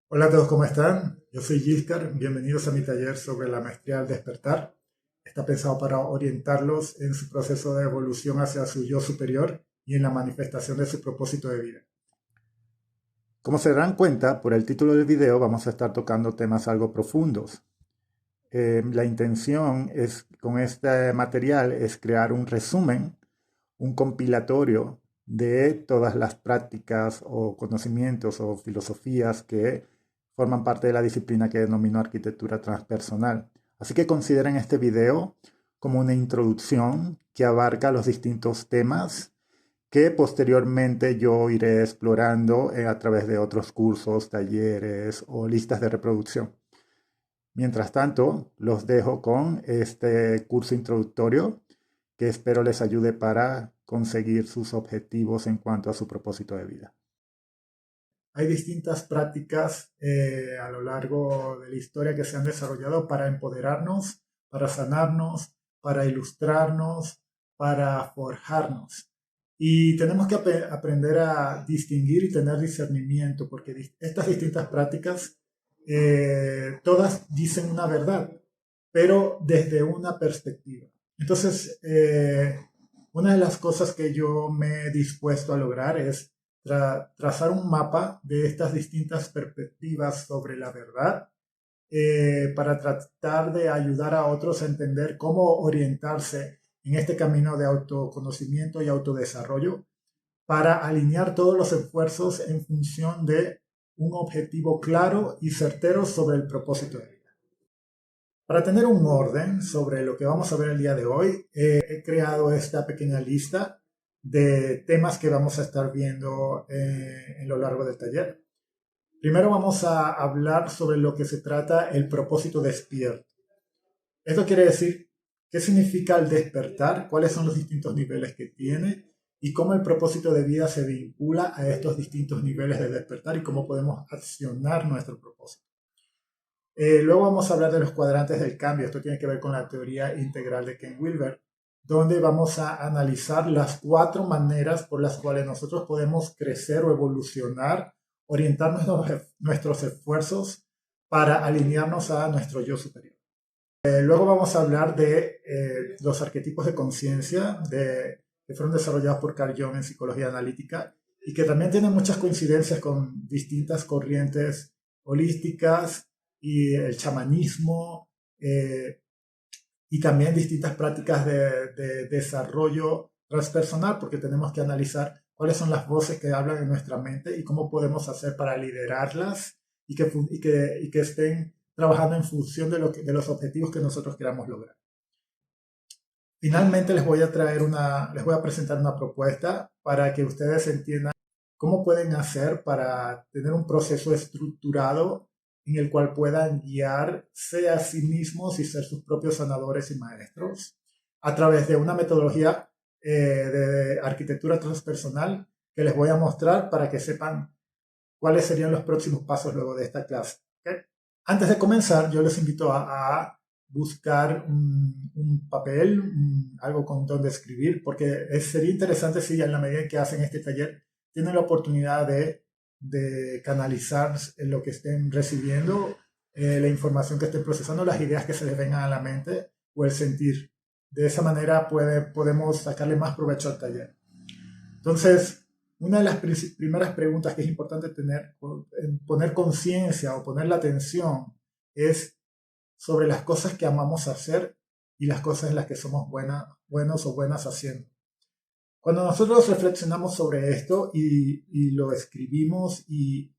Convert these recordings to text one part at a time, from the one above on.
Hola a todos, ¿cómo están? Yo soy Giscar, bienvenidos a mi taller sobre la maestría al despertar. Está pensado para orientarlos en su proceso de evolución hacia su yo superior y en la manifestación de su propósito de vida. Como se darán cuenta, por el título del video vamos a estar tocando temas algo profundos. La intención con este material es crear un resumen, un compilatorio de todas las prácticas o conocimientos o filosofías que forman parte de la disciplina que denomino arquitectura transpersonal. Así que consideren este video como una introducción que abarca los distintos temas que posteriormente yo iré explorando a través de otros cursos, talleres o listas de reproducción. Mientras tanto, los dejo con este curso introductorio que espero les ayude para conseguir sus objetivos en cuanto a su propósito de vida. Hay distintas prácticas a lo largo de la historia que se han desarrollado para empoderarnos, para sanarnos, para ilustrarnos, para forjarnos. Y tenemos que aprender a distinguir y tener discernimiento, porque estas distintas prácticas todas dicen una verdad, pero desde una perspectiva. Entonces, una de las cosas que yo me he dispuesto a lograr es trazar un mapa de estas distintas perspectivas sobre la verdad para tratar de ayudar a otros a entender cómo orientarse en este camino de autoconocimiento y autodesarrollo para alinear todos los esfuerzos en función de un objetivo claro y certero sobre el propósito de vida. Para tener un orden sobre lo que vamos a ver el día de hoy, he creado esta pequeña lista de temas que vamos a estar viendo en lo largo del taller. Primero vamos a hablar sobre lo que se trata el propósito despierto. Esto quiere decir qué significa el despertar, cuáles son los distintos niveles que tiene y cómo el propósito de vida se vincula a estos distintos niveles de despertar y cómo podemos accionar nuestro propósito. Luego vamos a hablar de los cuadrantes del cambio. Esto tiene que ver con la teoría integral de Ken Wilber, donde vamos a analizar las 4 maneras por las cuales nosotros podemos crecer o evolucionar, orientar nuestros esfuerzos para alinearnos a nuestro yo superior. Luego vamos a hablar de los arquetipos de conciencia que fueron desarrollados por Carl Jung en psicología analítica y que también tienen muchas coincidencias con distintas corrientes holísticas y el chamanismo y también distintas prácticas de desarrollo transpersonal, porque tenemos que analizar cuáles son las voces que hablan en nuestra mente y cómo podemos hacer para liderarlas y que estén trabajando en función de los objetivos que nosotros queramos lograr. Finalmente les voy a presentar una propuesta para que ustedes entiendan cómo pueden hacer para tener un proceso estructurado en el cual puedan guiarse a sí mismos y ser sus propios sanadores y maestros a través de una metodología de arquitectura transpersonal que les voy a mostrar para que sepan cuáles serían los próximos pasos luego de esta clase. ¿Okay? Antes de comenzar, yo les invito a buscar un papel, algo con donde escribir, porque sería interesante si en la medida en que hacen este taller tienen la oportunidad de canalizar lo que estén recibiendo, la información que estén procesando, las ideas que se les vengan a la mente o el sentir. De esa manera podemos sacarle más provecho al taller. Entonces, una de las primeras preguntas que es importante poner conciencia o poner la atención es sobre las cosas que amamos hacer y las cosas en las que somos buenos o buenas haciendo. Cuando nosotros reflexionamos sobre esto y lo escribimos y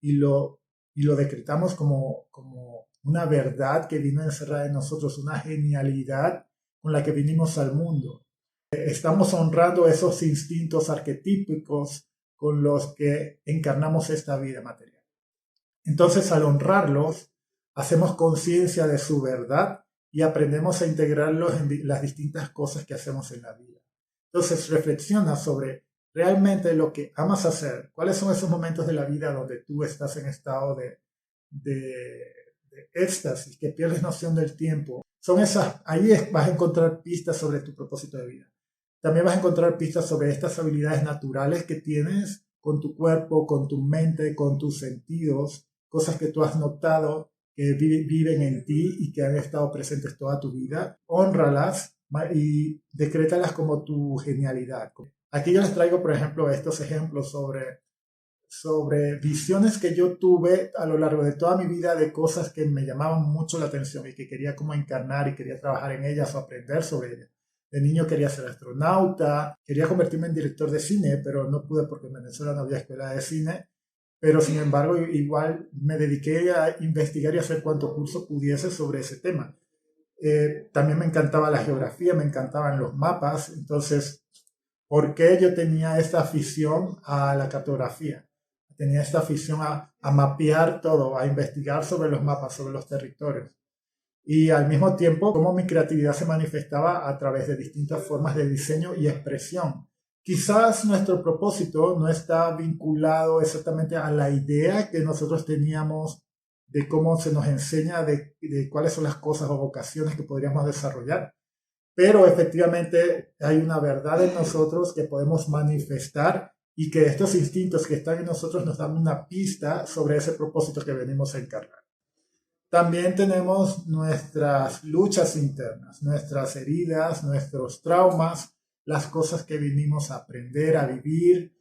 lo decretamos como una verdad que vino encerrada en nosotros, una genialidad con la que vinimos al mundo, estamos honrando esos instintos arquetípicos con los que encarnamos esta vida material. Entonces, al honrarlos, hacemos conciencia de su verdad y aprendemos a integrarlos en las distintas cosas que hacemos en la vida. Entonces, reflexiona sobre realmente lo que amas hacer. ¿Cuáles son esos momentos de la vida donde tú estás en estado de éxtasis, que pierdes noción del tiempo? Ahí vas a encontrar pistas sobre tu propósito de vida. También vas a encontrar pistas sobre estas habilidades naturales que tienes con tu cuerpo, con tu mente, con tus sentidos, cosas que tú has notado que viven en ti y que han estado presentes toda tu vida. Hónralas y decrétalas como tu genialidad. Aquí yo les traigo, por ejemplo, estos ejemplos sobre visiones que yo tuve a lo largo de toda mi vida de cosas que me llamaban mucho la atención y que quería como encarnar y quería trabajar en ellas o aprender sobre ellas. De niño quería ser astronauta, quería convertirme en director de cine, pero no pude porque en Venezuela no había escuela de cine. Pero sin embargo, igual me dediqué a investigar y hacer cuanto curso pudiese sobre ese tema. También me encantaba la geografía, me encantaban los mapas. Entonces, ¿por qué yo tenía esta afición a la cartografía? Tenía esta afición a mapear todo, a investigar sobre los mapas, sobre los territorios. Y al mismo tiempo, cómo mi creatividad se manifestaba a través de distintas formas de diseño y expresión. Quizás nuestro propósito no está vinculado exactamente a la idea que nosotros teníamos de cómo se nos enseña de cuáles son las cosas o vocaciones que podríamos desarrollar, pero efectivamente hay una verdad en nosotros que podemos manifestar y que estos instintos que están en nosotros nos dan una pista sobre ese propósito que venimos a encarnar. También tenemos nuestras luchas internas, nuestras heridas, nuestros traumas, las cosas que vinimos a aprender, a vivir,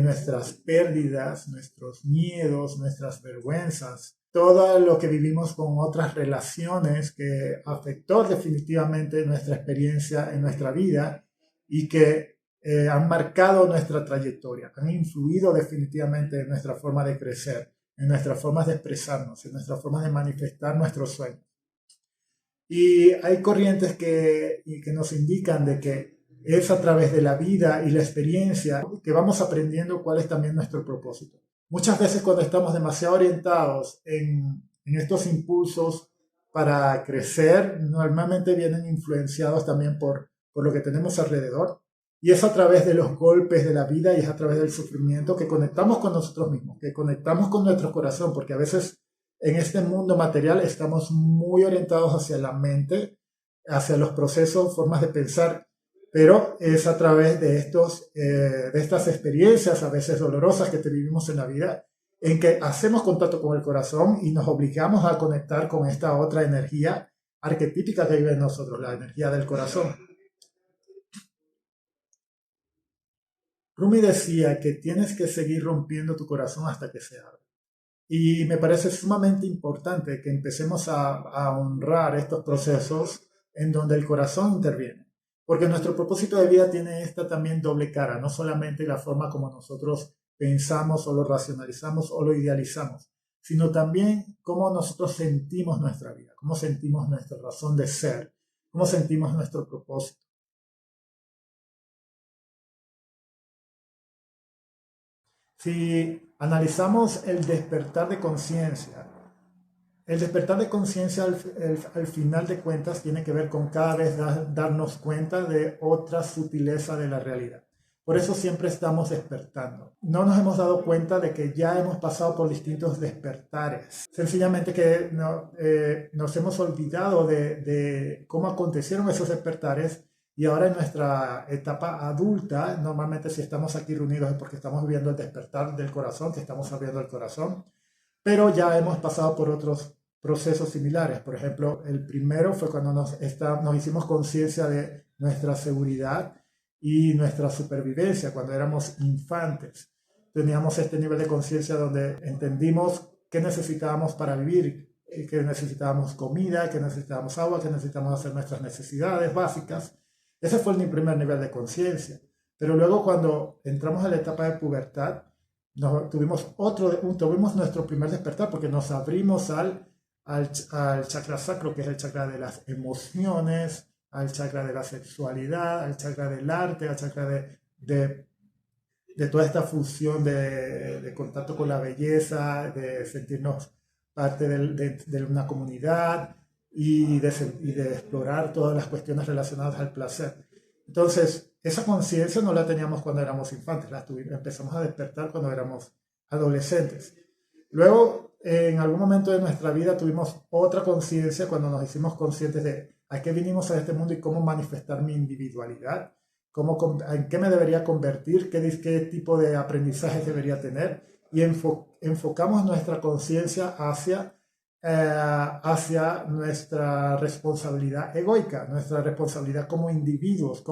nuestras pérdidas, nuestros miedos, nuestras vergüenzas, todo lo que vivimos con otras relaciones que afectó definitivamente nuestra experiencia en nuestra vida y que han marcado nuestra trayectoria, han influido definitivamente en nuestra forma de crecer, en nuestras formas de expresarnos, en nuestras formas de manifestar nuestros sueños. Y hay corrientes que nos indican de que es a través de la vida y la experiencia que vamos aprendiendo cuál es también nuestro propósito. Muchas veces cuando estamos demasiado orientados en estos impulsos para crecer, normalmente vienen influenciados también por lo que tenemos alrededor. Y es a través de los golpes de la vida y es a través del sufrimiento que conectamos con nosotros mismos, que conectamos con nuestro corazón, porque a veces en este mundo material estamos muy orientados hacia la mente, hacia los procesos, formas de pensar, pero es a través de estas experiencias, a veces dolorosas, que vivimos en la vida, en que hacemos contacto con el corazón y nos obligamos a conectar con esta otra energía arquetípica que vive en nosotros, la energía del corazón. Rumi decía que tienes que seguir rompiendo tu corazón hasta que se abra. Y me parece sumamente importante que empecemos a honrar estos procesos en donde el corazón interviene. Porque nuestro propósito de vida tiene esta también doble cara, no solamente la forma como nosotros pensamos o lo racionalizamos o lo idealizamos, sino también cómo nosotros sentimos nuestra vida, cómo sentimos nuestra razón de ser, cómo sentimos nuestro propósito. Si analizamos el despertar de conciencia, el despertar de conciencia al final de cuentas tiene que ver con cada vez darnos cuenta de otra sutileza de la realidad. Por eso siempre estamos despertando. No nos hemos dado cuenta de que ya hemos pasado por distintos despertares. Sencillamente que nos hemos olvidado de cómo acontecieron esos despertares. Y ahora en nuestra etapa adulta, normalmente si estamos aquí reunidos es porque estamos viviendo el despertar del corazón, que estamos abriendo el corazón, pero ya hemos pasado por otros procesos similares. Por ejemplo, el primero fue cuando nos hicimos conciencia de nuestra seguridad y nuestra supervivencia, cuando éramos infantes. Teníamos este nivel de conciencia donde entendimos qué necesitábamos para vivir, que necesitábamos comida, que necesitábamos agua, que necesitábamos hacer nuestras necesidades básicas. Ese fue mi primer nivel de conciencia. Pero luego cuando entramos a la etapa de pubertad, tuvimos nuestro primer despertar porque nos abrimos al chakra sacro, que es el chakra de las emociones, al chakra de la sexualidad, al chakra del arte, al chakra de toda esta fusión de contacto con la belleza, de sentirnos parte de una comunidad, y de explorar todas las cuestiones relacionadas al placer. Entonces, esa conciencia no la teníamos cuando éramos infantes, empezamos a despertar cuando éramos adolescentes. Luego, en algún momento de nuestra vida tuvimos otra conciencia cuando nos hicimos conscientes de a qué vinimos a este mundo y cómo manifestar mi individualidad, en qué me debería convertir, qué tipo de aprendizajes debería tener. y enfocamos nuestra conciencia hacia nuestra responsabilidad egoica, nuestra responsabilidad como individuos,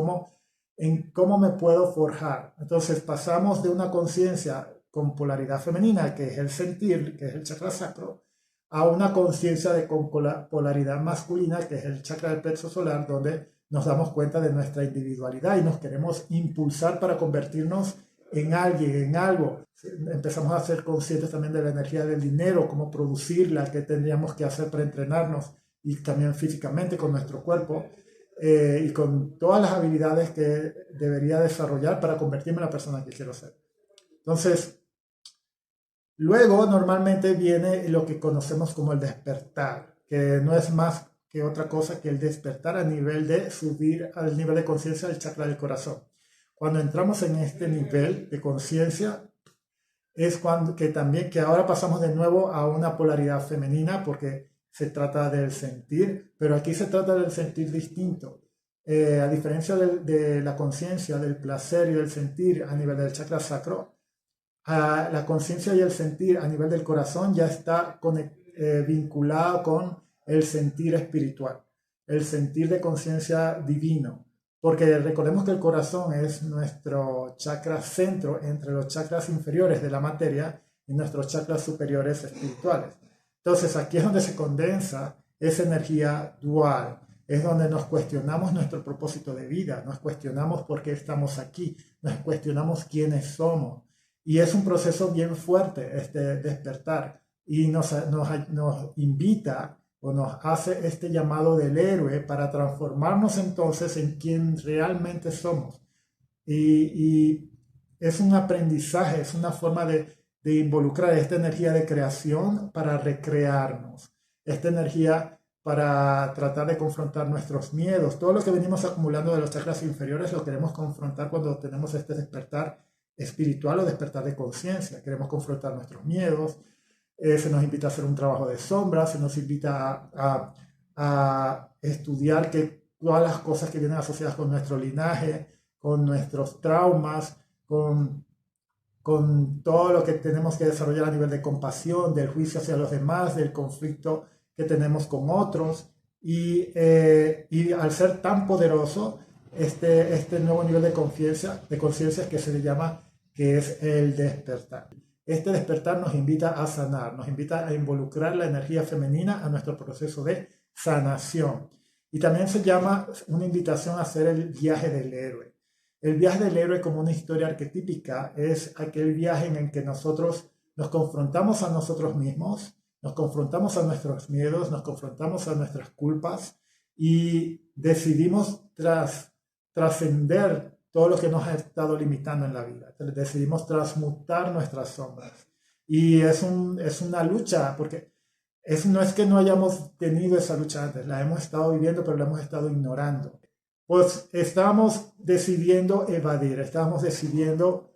en cómo me puedo forjar. Entonces pasamos de una conciencia con polaridad femenina, que es el sentir, que es el chakra sacro, a una conciencia con polaridad masculina, que es el chakra del plexo solar, donde nos damos cuenta de nuestra individualidad y nos queremos impulsar para convertirnos en alguien, en algo. Empezamos a ser conscientes también de la energía del dinero, cómo producirla, qué tendríamos que hacer para entrenarnos y también físicamente con nuestro cuerpo y con todas las habilidades que debería desarrollar para convertirme en la persona que quiero ser. Entonces, luego normalmente viene lo que conocemos como el despertar, que no es más que otra cosa que el despertar a nivel de subir al nivel de conciencia del chakra del corazón. Cuando entramos en este nivel de conciencia es cuando que ahora pasamos de nuevo a una polaridad femenina porque se trata del sentir, pero aquí se trata del sentir distinto. A diferencia de la conciencia, del placer y del sentir a nivel del chakra sacro, la conciencia y el sentir a nivel del corazón ya está vinculado con el sentir espiritual, el sentir de conciencia divino. Porque recordemos que el corazón es nuestro chakra centro entre los chakras inferiores de la materia y nuestros chakras superiores espirituales. Entonces aquí es donde se condensa esa energía dual. Es donde nos cuestionamos nuestro propósito de vida, nos cuestionamos por qué estamos aquí, nos cuestionamos quiénes somos. Y es un proceso bien fuerte este despertar y nos invita o nos hace este llamado del héroe para transformarnos entonces en quien realmente somos. Y es un aprendizaje, es una forma de involucrar esta energía de creación para recrearnos, esta energía para tratar de confrontar nuestros miedos. Todo lo que venimos acumulando de los chakras inferiores lo queremos confrontar cuando tenemos este despertar espiritual o despertar de conciencia. Queremos confrontar nuestros miedos. Se nos invita a hacer un trabajo de sombra, se nos invita a estudiar todas las cosas que vienen asociadas con nuestro linaje, con nuestros traumas, con todo lo que tenemos que desarrollar a nivel de compasión, del juicio hacia los demás, del conflicto que tenemos con otros. Y al ser tan poderoso, este nuevo nivel de conciencia que se le llama, que es el despertar. Este despertar nos invita a sanar, nos invita a involucrar la energía femenina a nuestro proceso de sanación. Y también se llama una invitación a hacer el viaje del héroe. El viaje del héroe, como una historia arquetípica, es aquel viaje en el que nosotros nos confrontamos a nosotros mismos, nos confrontamos a nuestros miedos, nos confrontamos a nuestras culpas y decidimos trascender todo lo que nos ha estado limitando en la vida. Decidimos transmutar nuestras sombras. Y es una lucha, porque no es que no hayamos tenido esa lucha antes, la hemos estado viviendo, pero la hemos estado ignorando. Pues estábamos decidiendo evadir, estábamos decidiendo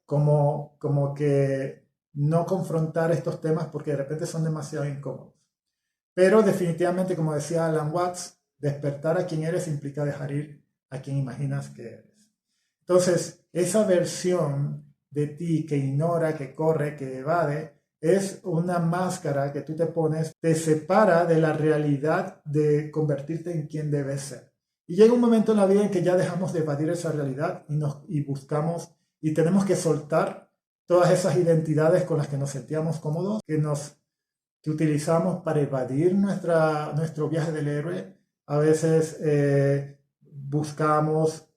como que no confrontar estos temas porque de repente son demasiado incómodos. Pero definitivamente, como decía Alan Watts, despertar a quien eres implica dejar ir a quien imaginas que eres. Entonces, esa versión de ti que ignora, que corre, que evade, es una máscara que tú te pones, te separa de la realidad de convertirte en quien debes ser. Y llega un momento en la vida en que ya dejamos de evadir esa realidad y buscamos y tenemos que soltar todas esas identidades con las que nos sentíamos cómodos, que utilizamos para evadir nuestro viaje del héroe. A veces buscamos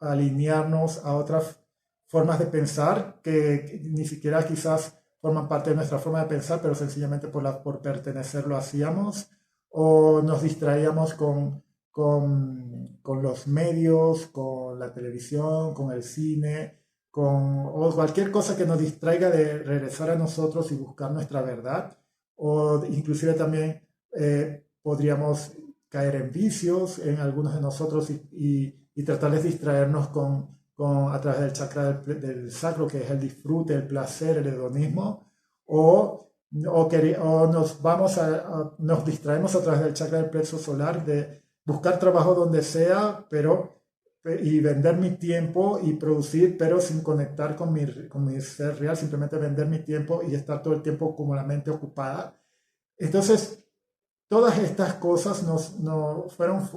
alinearnos a otras formas de pensar que ni siquiera quizás forman parte de nuestra forma de pensar, pero sencillamente por pertenecer lo hacíamos, o nos distraíamos con los medios, con la televisión, con el cine, o cualquier cosa que nos distraiga de regresar a nosotros y buscar nuestra verdad, o inclusive también podríamos caer en vicios en algunos de nosotros y tratar de distraernos a través del chakra del sacro, que es el disfrute, el placer, el hedonismo, o nos distraemos a través del chakra del plexo solar de buscar trabajo donde sea, pero y vender mi tiempo y producir, pero sin conectar con mi ser real, simplemente vender mi tiempo y estar todo el tiempo como la mente ocupada. Entonces, todas estas cosas fueron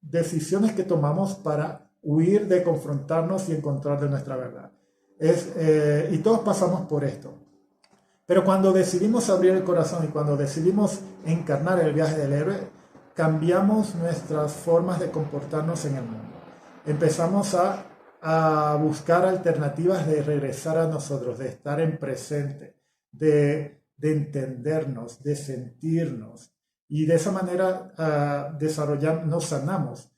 decisiones que tomamos para huir de confrontarnos y encontrar de nuestra verdad. Y todos pasamos por esto. Pero cuando decidimos abrir el corazón y cuando decidimos encarnar el viaje del héroe, cambiamos nuestras formas de comportarnos en el mundo. Empezamos a buscar alternativas de regresar a nosotros, de estar en presente, de entendernos, de sentirnos. Y de esa manera nos sanamos,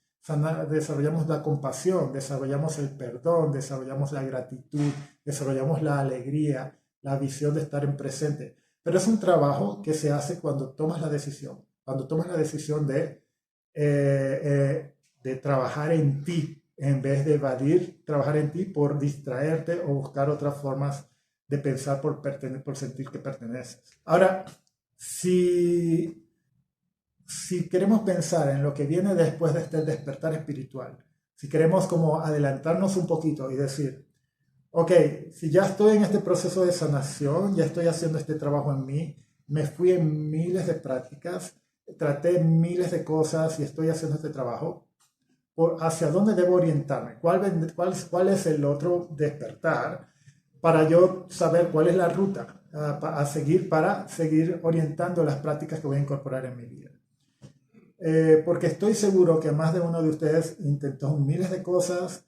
desarrollamos la compasión, desarrollamos el perdón, desarrollamos la gratitud, desarrollamos la alegría, la visión de estar en presente. Pero es un trabajo que se hace cuando tomas la decisión de trabajar en ti, en vez de evadir, trabajar en ti por distraerte o buscar otras formas de pensar por sentir que perteneces. Ahora, si queremos pensar en lo que viene después de este despertar espiritual, si queremos como adelantarnos un poquito y decir, ok, si ya estoy en este proceso de sanación, ya estoy haciendo este trabajo en mí, me fui en miles de prácticas, traté miles de cosas y estoy haciendo este trabajo, ¿hacia dónde debo orientarme? ¿Cuál es el otro despertar para yo saber cuál es la ruta a seguir para seguir orientando las prácticas que voy a incorporar en mi vida? Porque estoy seguro que más de uno de ustedes intentó miles de cosas,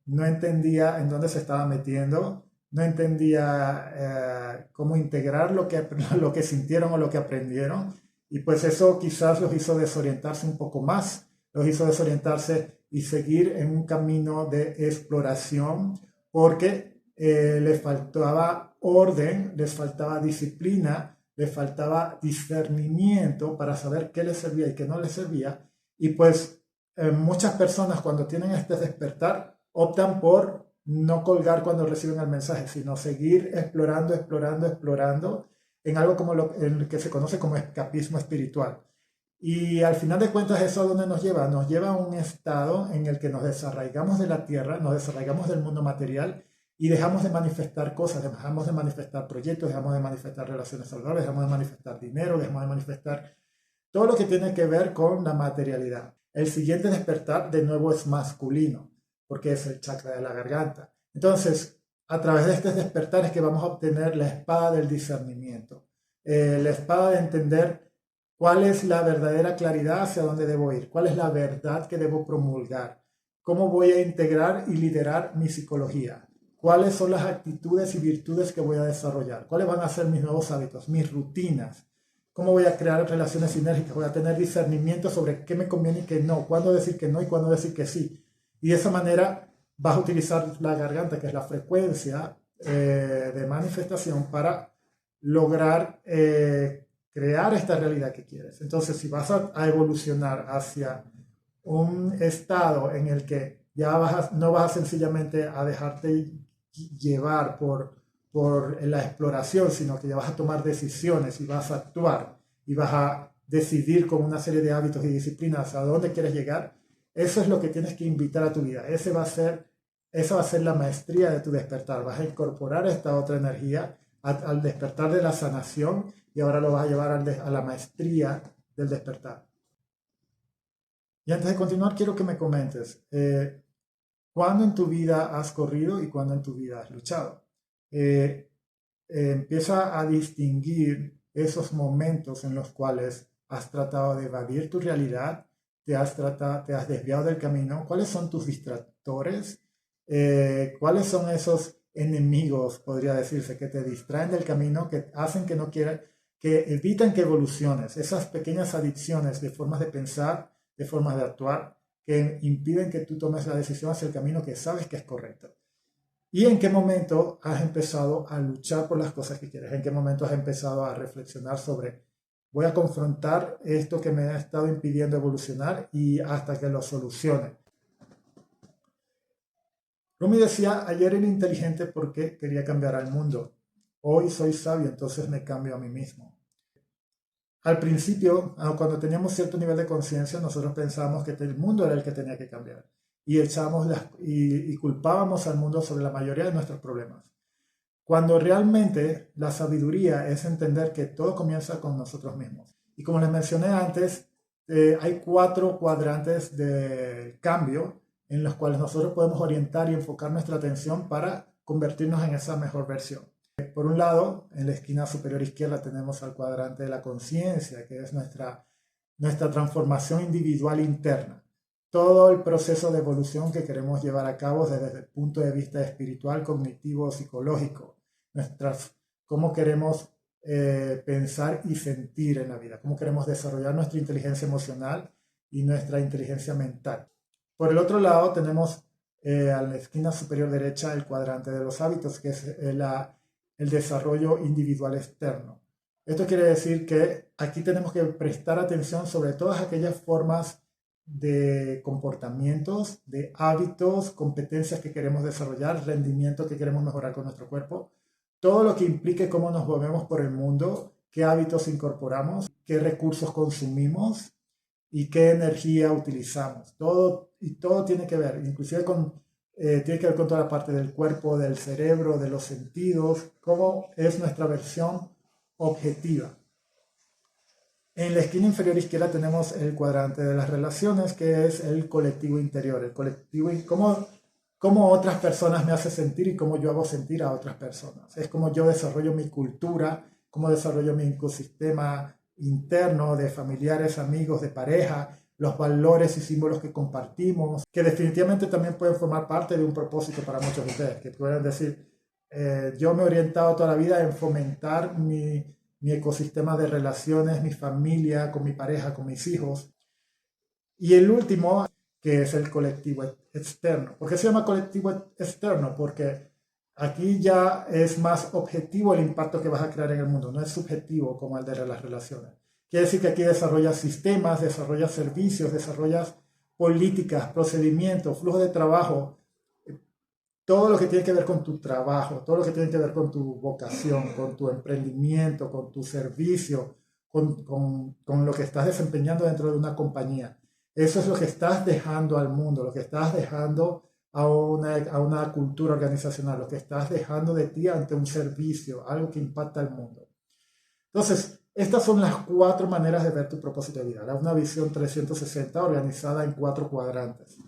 no entendía en dónde se estaba metiendo, no entendía cómo integrar lo que sintieron o lo que aprendieron, y pues eso quizás los hizo desorientarse un poco más, los hizo desorientarse y seguir en un camino de exploración, porque les faltaba orden, les faltaba disciplina, le faltaba discernimiento para saber qué les servía y qué no les servía. Y pues muchas personas cuando tienen este despertar optan por no colgar cuando reciben el mensaje, sino seguir explorando en algo como en que se conoce como escapismo espiritual. Y al final de cuentas, ¿eso a dónde nos lleva? Nos lleva a un estado en el que nos desarraigamos de la tierra, nos desarraigamos del mundo material y dejamos de manifestar cosas, dejamos de manifestar proyectos, dejamos de manifestar relaciones saludables, dejamos de manifestar dinero, dejamos de manifestar todo lo que tiene que ver con la materialidad. El siguiente despertar de nuevo es masculino, porque es el chakra de la garganta. Entonces, a través de este despertar es que vamos a obtener la espada del discernimiento, la espada de entender cuál es la verdadera claridad hacia dónde debo ir, cuál es la verdad que debo promulgar, cómo voy a integrar y liderar mi psicología, cuáles son las actitudes y virtudes que voy a desarrollar, cuáles van a ser mis nuevos hábitos, mis rutinas, cómo voy a crear relaciones sinérgicas, voy a tener discernimiento sobre qué me conviene y qué no, cuándo decir que no y cuándo decir que sí. Y de esa manera vas a utilizar la garganta, que es la frecuencia de manifestación, para lograr crear esta realidad que quieres. Entonces, si vas a evolucionar hacia un estado en el que ya no vas sencillamente a dejarte llevar por la exploración, sino que ya vas a tomar decisiones y vas a actuar y vas a decidir con una serie de hábitos y disciplinas a dónde quieres llegar, eso es lo que tienes que invitar a tu vida. Esa va a ser la maestría de tu despertar. Vas a incorporar esta otra energía al despertar de la sanación y ahora lo vas a llevar a la maestría del despertar. Y antes de continuar, quiero que me comentes, ¿cuándo en tu vida has corrido y cuándo en tu vida has luchado? Empieza a distinguir esos momentos en los cuales has tratado de evadir tu realidad, te has desviado del camino. ¿Cuáles son tus distractores? ¿Cuáles son esos enemigos, podría decirse, que te distraen del camino, que hacen que no quieras, que evitan que evoluciones? Esas pequeñas adicciones de formas de pensar, de formas de actuar, que impiden que tú tomes la decisión hacia el camino que sabes que es correcto. ¿Y en qué momento has empezado a luchar por las cosas que quieres? ¿En qué momento has empezado a reflexionar sobre, voy a confrontar esto que me ha estado impidiendo evolucionar y hasta que lo solucione? Rumi decía, ayer era inteligente porque quería cambiar al mundo. Hoy soy sabio, entonces me cambio a mí mismo. al principio, cuando teníamos cierto nivel de conciencia, nosotros pensábamos que el mundo era el que tenía que cambiar y y culpábamos al mundo sobre la mayoría de nuestros problemas. Cuando realmente la sabiduría es entender que todo comienza con nosotros mismos. Y como les mencioné antes, hay 4 cuadrantes de cambio en los cuales nosotros podemos orientar y enfocar nuestra atención para convertirnos en esa mejor versión. Por un lado, en la esquina superior izquierda tenemos al cuadrante de la conciencia, que es nuestra transformación individual interna. Todo el proceso de evolución que queremos llevar a cabo desde el punto de vista espiritual, cognitivo, psicológico. Cómo queremos pensar y sentir en la vida, cómo queremos desarrollar nuestra inteligencia emocional y nuestra inteligencia mental. Por el otro lado tenemos a la esquina superior derecha el cuadrante de los hábitos, que es el desarrollo individual externo. Esto quiere decir que aquí tenemos que prestar atención sobre todas aquellas formas de comportamientos, de hábitos, competencias que queremos desarrollar, rendimiento que queremos mejorar con nuestro cuerpo, todo lo que implique cómo nos movemos por el mundo, qué hábitos incorporamos, qué recursos consumimos y qué energía utilizamos. Todo tiene que ver, inclusive tiene que ver con toda la parte del cuerpo, del cerebro, de los sentidos, cómo es nuestra versión objetiva. En la esquina inferior izquierda tenemos el cuadrante de las relaciones, que es el colectivo interior. El colectivo, cómo otras personas me hacen sentir y cómo yo hago sentir a otras personas. Es como yo desarrollo mi cultura, cómo desarrollo mi ecosistema interno de familiares, amigos, de pareja, los valores y símbolos que compartimos, que definitivamente también pueden formar parte de un propósito para muchos de ustedes, que pueden decir, yo me he orientado toda la vida en fomentar mi ecosistema de relaciones, mi familia, con mi pareja, con mis hijos. Y el último, que es el colectivo externo. ¿Por qué se llama colectivo externo? Porque aquí ya es más objetivo el impacto que vas a crear en el mundo, no es subjetivo como el de las relaciones. Quiere decir que aquí desarrollas sistemas, desarrollas servicios, desarrollas políticas, procedimientos, flujo de trabajo, todo lo que tiene que ver con tu trabajo, todo lo que tiene que ver con tu vocación, con tu emprendimiento, con tu servicio, con lo que estás desempeñando dentro de una compañía. Eso es lo que estás dejando al mundo, lo que estás dejando a una cultura organizacional, lo que estás dejando de ti ante un servicio, algo que impacta al mundo. Entonces, estas son las 4 maneras de ver tu propósito de vida. Una visión 360 organizada en 4 cuadrantes.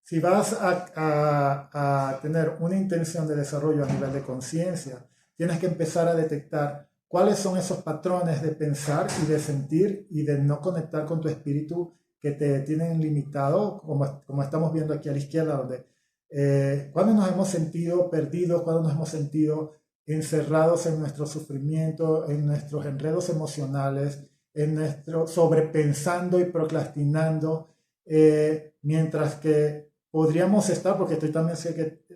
Si vas a tener una intención de desarrollo a nivel de conciencia, tienes que empezar a detectar cuáles son esos patrones de pensar y de sentir y de no conectar con tu espíritu que te tienen limitado, como estamos viendo aquí a la izquierda, donde cuando nos hemos sentido perdidos, cuando nos hemos sentido encerrados en nuestro sufrimiento, en nuestros enredos emocionales, en nuestro sobrepensando y procrastinando, mientras que podríamos estar, porque estoy también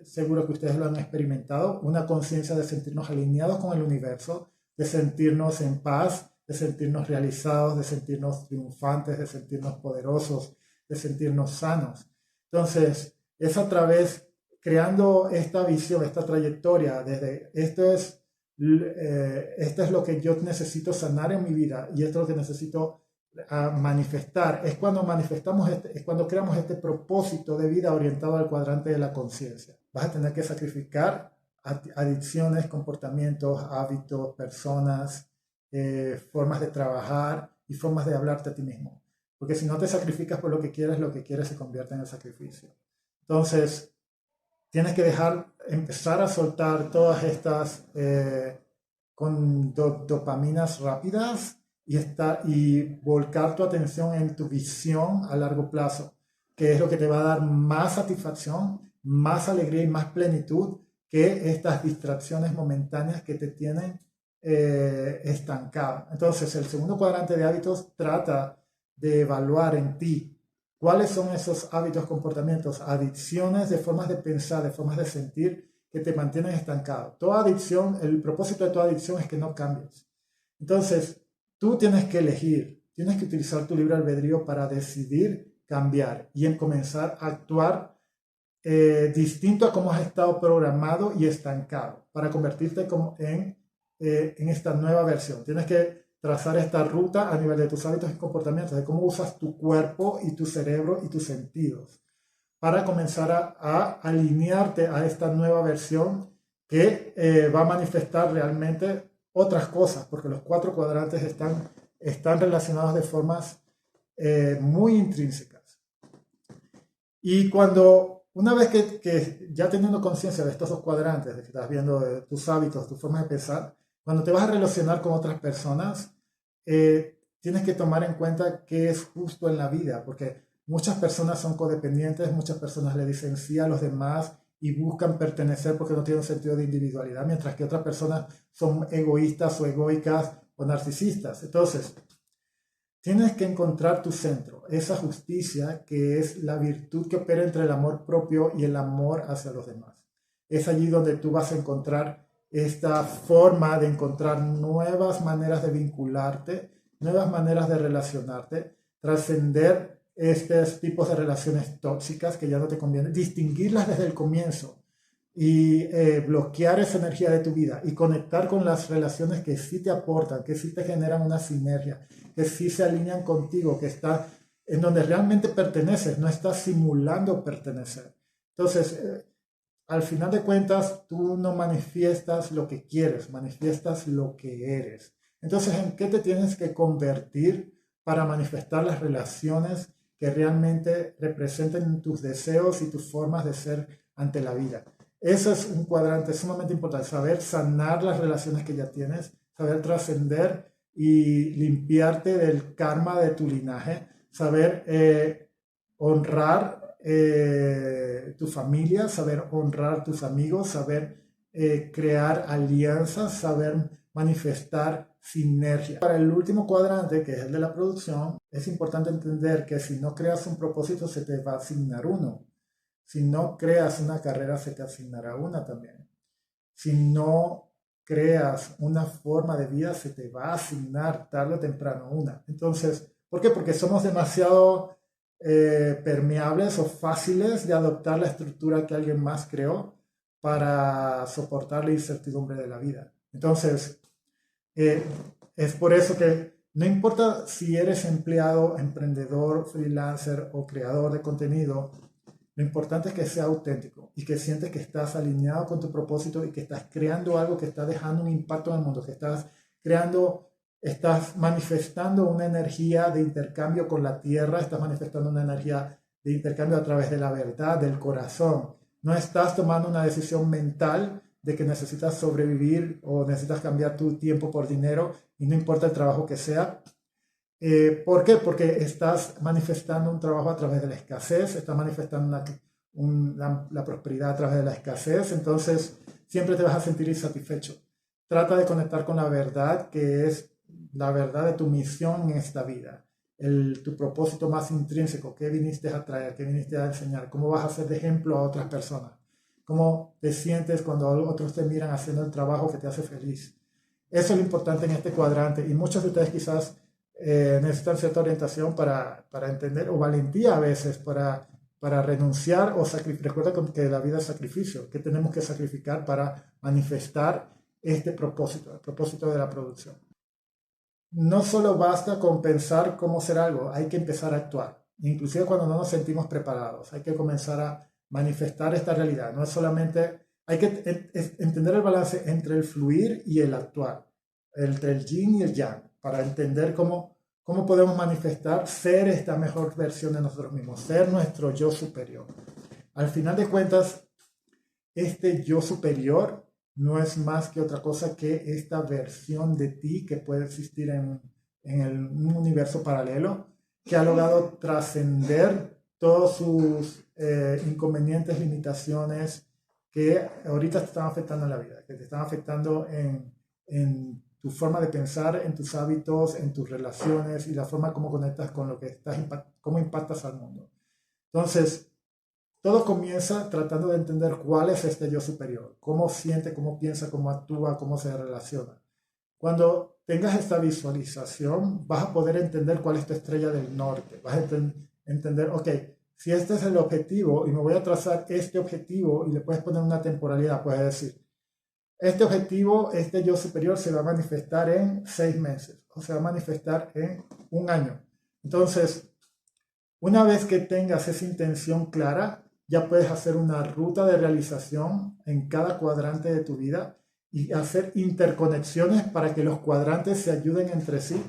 seguro que ustedes lo han experimentado, una conciencia de sentirnos alineados con el universo, de sentirnos en paz, de sentirnos realizados, de sentirnos triunfantes, de sentirnos poderosos, de sentirnos sanos. Entonces, es a través, creando esta visión, esta trayectoria, desde esto es lo que yo necesito sanar en mi vida y esto es lo que necesito manifestar. Es cuando manifestamos, es cuando creamos este propósito de vida orientado al cuadrante de la conciencia. Vas a tener que sacrificar adicciones, comportamientos, hábitos, personas, formas de trabajar y formas de hablarte a ti mismo. Porque si no te sacrificas por lo que quieres se convierte en el sacrificio. Entonces, tienes que empezar a soltar todas estas con dopaminas rápidas y volcar tu atención en tu visión a largo plazo, que es lo que te va a dar más satisfacción, más alegría y más plenitud que estas distracciones momentáneas que te tienen estancado. Entonces, el segundo cuadrante de hábitos trata de evaluar en ti cuáles son esos hábitos, comportamientos, adicciones de formas de pensar, de formas de sentir que te mantienen estancado. Toda adicción, el propósito de toda adicción es que no cambies. Entonces, tú tienes que elegir, tienes que utilizar tu libre albedrío para decidir cambiar y en comenzar a actuar distinto a cómo has estado programado y estancado para convertirte en esta nueva versión. Tienes que trazar esta ruta a nivel de tus hábitos y comportamientos, de cómo usas tu cuerpo y tu cerebro y tus sentidos para comenzar a alinearte a esta nueva versión que va a manifestar realmente otras cosas, porque los 4 cuadrantes están relacionados de formas muy intrínsecas. Y una vez que ya teniendo conciencia de estos 2 cuadrantes, de que estás viendo tus hábitos, tu forma de pensar, cuando te vas a relacionar con otras personas, tienes que tomar en cuenta qué es justo en la vida, porque muchas personas son codependientes, muchas personas le dicen sí a los demás y buscan pertenecer porque no tienen un sentido de individualidad, mientras que otras personas son egoístas o egoicas o narcisistas. Entonces, tienes que encontrar tu centro, esa justicia que es la virtud que opera entre el amor propio y el amor hacia los demás. Es allí donde tú vas a encontrar esta forma de encontrar nuevas maneras de vincularte, nuevas maneras de relacionarte, trascender estos tipos de relaciones tóxicas que ya no te convienen, distinguirlas desde el comienzo y bloquear esa energía de tu vida y conectar con las relaciones que sí te aportan, que sí te generan una sinergia, que sí se alinean contigo, que está en donde realmente perteneces, no estás simulando pertenecer. Entonces, al final de cuentas, tú no manifiestas lo que quieres, manifiestas lo que eres. Entonces, ¿en qué te tienes que convertir para manifestar las relaciones que realmente representen tus deseos y tus formas de ser ante la vida? Eso es un cuadrante sumamente importante, saber sanar las relaciones que ya tienes, saber trascender y limpiarte del karma de tu linaje, saber honrar tu familia, saber honrar tus amigos, saber crear alianzas, saber manifestar sinergia. Para el último cuadrante, que es el de la producción, es importante entender que si no creas un propósito, se te va a asignar uno. Si no creas una carrera, se te asignará una también. Si no creas una forma de vida, se te va a asignar tarde o temprano una. Entonces, ¿por qué? Porque somos demasiado permeables o fáciles de adoptar la estructura que alguien más creó para soportar la incertidumbre de la vida. Entonces, es por eso que no importa si eres empleado, emprendedor, freelancer o creador de contenido, lo importante es que sea auténtico y que sientes que estás alineado con tu propósito y que estás creando algo que está dejando un impacto en el mundo, que estás manifestando una energía de intercambio con la tierra, estás manifestando una energía de intercambio a través de la verdad, del corazón. No estás tomando una decisión mental de que necesitas sobrevivir o necesitas cambiar tu tiempo por dinero y no importa el trabajo que sea. ¿Por qué? Porque estás manifestando un trabajo a través de la escasez, estás manifestando la prosperidad a través de la escasez, entonces siempre te vas a sentir insatisfecho. Trata de conectar con la verdad, que es la verdad de tu misión en esta vida, tu propósito más intrínseco, qué viniste a traer, qué viniste a enseñar, cómo vas a ser de ejemplo a otras personas, cómo te sientes cuando otros te miran haciendo el trabajo que te hace feliz. Eso es lo importante en este cuadrante y muchos de ustedes quizás necesitan cierta orientación para entender, o valentía a veces para renunciar o sacrificar. Recuerda que la vida es sacrificio, que tenemos que sacrificar para manifestar este propósito, el propósito de la producción. No solo basta con pensar cómo hacer algo, hay que empezar a actuar. Inclusive cuando no nos sentimos preparados, hay que comenzar a manifestar esta realidad. No es solamente, hay que entender el balance entre el fluir y el actuar, entre el yin y el yang, para entender cómo podemos manifestar ser esta mejor versión de nosotros mismos, ser nuestro yo superior. Al final de cuentas, este yo superior no es más que otra cosa que esta versión de ti que puede existir en un universo paralelo, que ha logrado trascender todos sus inconvenientes, limitaciones que ahorita te están afectando en la vida, que te están afectando en tu forma de pensar, en tus hábitos, en tus relaciones y la forma como conectas con lo que estás, cómo impactas al mundo. Entonces, todo comienza tratando de entender cuál es este yo superior, cómo siente, cómo piensa, cómo actúa, cómo se relaciona. Cuando tengas esta visualización, vas a poder entender cuál es tu estrella del norte. Vas a entender, ok, si este es el objetivo y me voy a trazar este objetivo y le puedes poner una temporalidad, puedes decir, este objetivo, este yo superior se va a manifestar en 6 meses. o se va a manifestar en un año. Entonces, una vez que tengas esa intención clara, ya puedes hacer una ruta de realización en cada cuadrante de tu vida y hacer interconexiones para que los cuadrantes se ayuden entre sí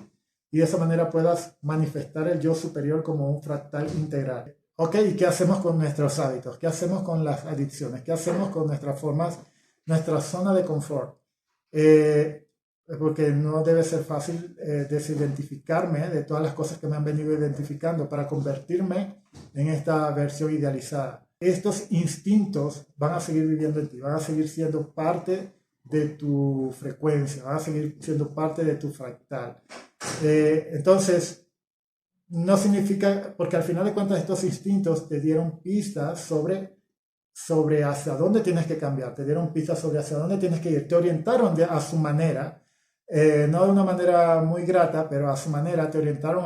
y de esa manera puedas manifestar el yo superior como un fractal integral. Ok, ¿y qué hacemos con nuestros hábitos? ¿Qué hacemos con las adicciones? ¿Qué hacemos con nuestras formas, nuestra zona de confort? Porque no debe ser fácil desidentificarme de todas las cosas que me han venido identificando para convertirme en esta versión idealizada. Estos instintos van a seguir viviendo en ti, van a seguir siendo parte de tu frecuencia, van a seguir siendo parte de tu fractal. Entonces, no significa, porque al final de cuentas estos instintos te dieron pistas sobre hacia dónde tienes que cambiar, te dieron pistas sobre hacia dónde tienes que ir, te orientaron a su manera, no de una manera muy grata, pero a su manera te orientaron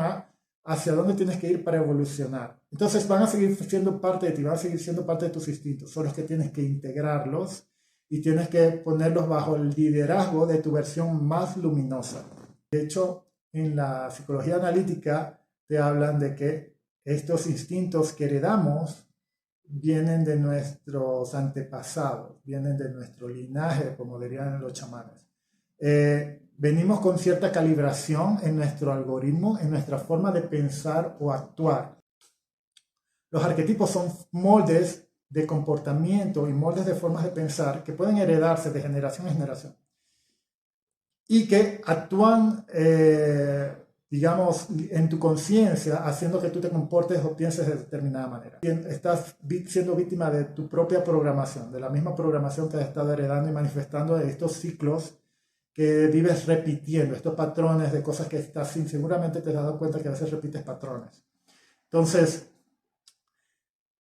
hacia dónde tienes que ir para evolucionar. Entonces van a seguir siendo parte de ti, van a seguir siendo parte de tus instintos, son los que tienes que integrarlos y tienes que ponerlos bajo el liderazgo de tu versión más luminosa. De hecho, en la psicología analítica te hablan de que estos instintos que heredamos vienen de nuestros antepasados, vienen de nuestro linaje, como dirían los chamanes. Venimos con cierta calibración en nuestro algoritmo, en nuestra forma de pensar o actuar. Los arquetipos son moldes de comportamiento y moldes de formas de pensar que pueden heredarse de generación en generación y que actúan, digamos, en tu conciencia, haciendo que tú te comportes o pienses de determinada manera. Estás siendo víctima de tu propia programación, de la misma programación que has estado heredando y manifestando de estos ciclos que vives repitiendo, estos patrones de cosas que estás sin, seguramente te has dado cuenta que a veces repites patrones. Entonces,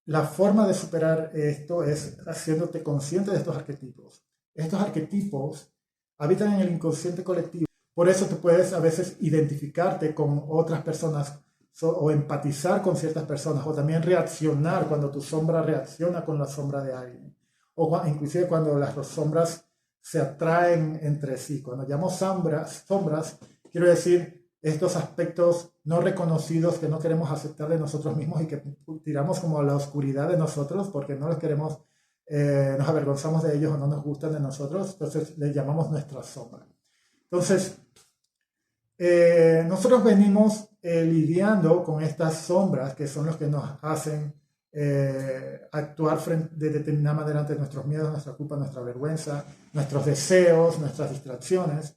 la forma de superar esto es haciéndote consciente de estos arquetipos. Estos arquetipos habitan en el inconsciente colectivo. Por eso te puedes a veces identificarte con otras personas o empatizar con ciertas personas o también reaccionar cuando tu sombra reacciona con la sombra de alguien. O inclusive cuando las sombras se atraen entre sí. Cuando llamo sombras, quiero decir estos aspectos no reconocidos que no queremos aceptar de nosotros mismos y que tiramos como a la oscuridad de nosotros porque no los queremos, nos avergonzamos de ellos o no nos gustan de nosotros, entonces les llamamos nuestra sombra. Entonces, nosotros venimos lidiando con estas sombras que son los que nos hacen actuar de determinada manera ante nuestros miedos, nuestra culpa, nuestra vergüenza, nuestros deseos, nuestras distracciones.